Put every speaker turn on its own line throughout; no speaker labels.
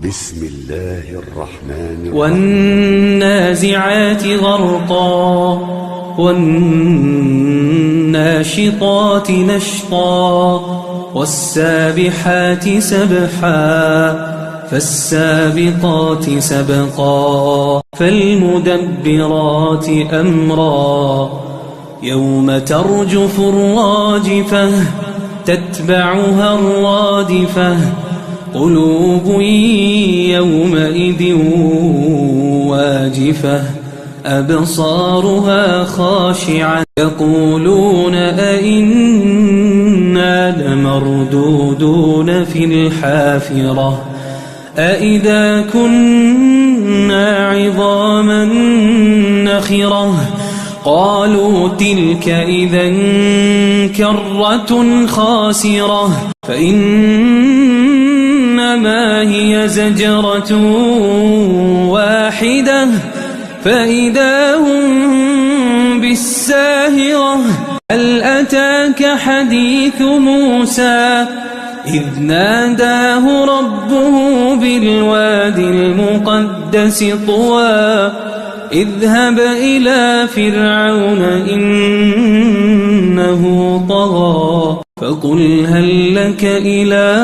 بسم الله الرحمن الرحيم.
والنازعات غرقا والناشطات نشطا والسابحات سبحا فالسابقات سبقا فالمدبرات أمرا يوم ترجف الراجفة تتبعها الرادفة قلوب يومئذ واجفة أبصارها خاشعة يقولون أئنا لمردودون في الحافرة أئذا كنا عظاما نخرة قالوا تلك إذا كرة خاسرة فإنما هي زجرة واحدة فإذا هم بالساهرة هل أتاك حديث موسى إذ ناداه ربه بالوادي المقدس طوى اذهب إلى فرعون إنه طغى فقل هل لك إلى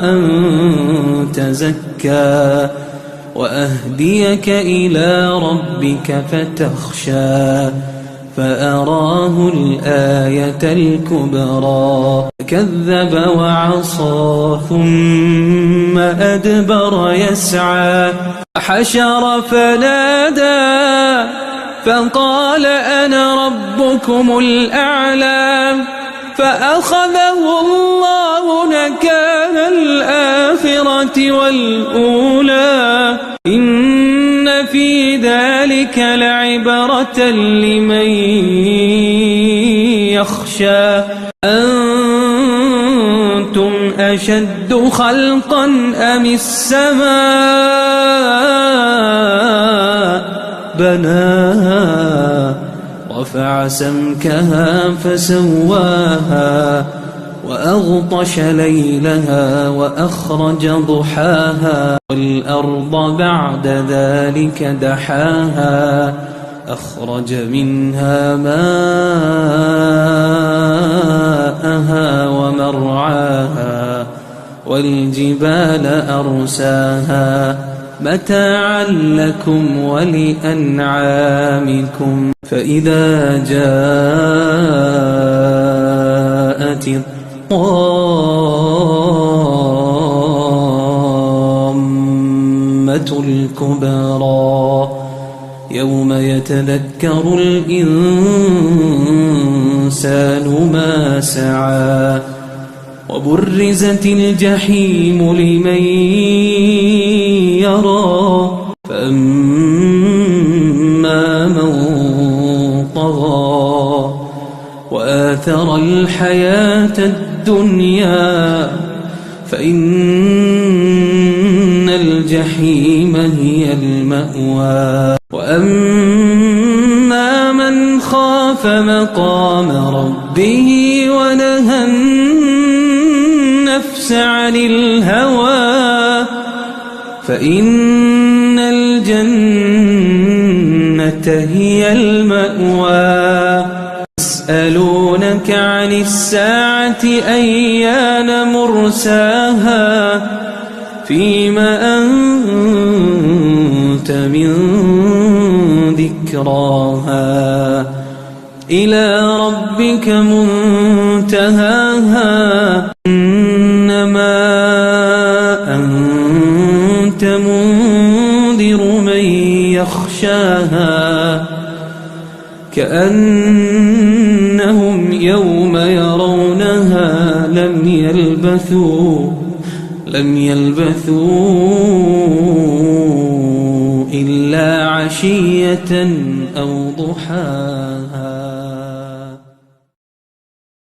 أن تزكى وأهديك إلى ربك فتخشى فأراه الآية الكبرى كذب وعصى ثم أدبر يسعى حشر فنادى فقال أنا ربكم الأعلى فأخذه الله نكال الآخرة والأولى إن في ذلك لعبرة لمن يخشى أنتم أشد خلقا أم السماء بناها رفع سمكها فسواها وأغطش ليلها وأخرج ضحاها والأرض بعد ذلك دحاها أخرج منها ماءها ومرعاها والجبال أرساها متاعا لكم ولأنعامكم فإذا جاءت الطامة الكبرى يوم يتذكر الإنسان ما سعى وبرزت الجحيم لمن يرى فأما من طغى وآثر الحياة الدنيا فإن الجحيم هي المأوى وأما من خاف مقام ربه ونهى النفس عن الهوى فإن الجنة هي المأوى يسألونك عن الساعة أيان مرساها فيما أنت من ذكراها إلى ربك منتهاها إنما أنت منذر من يخشاها كأنهم يوم يرونها لم يلبثوا إلا عشية أو ضحاها.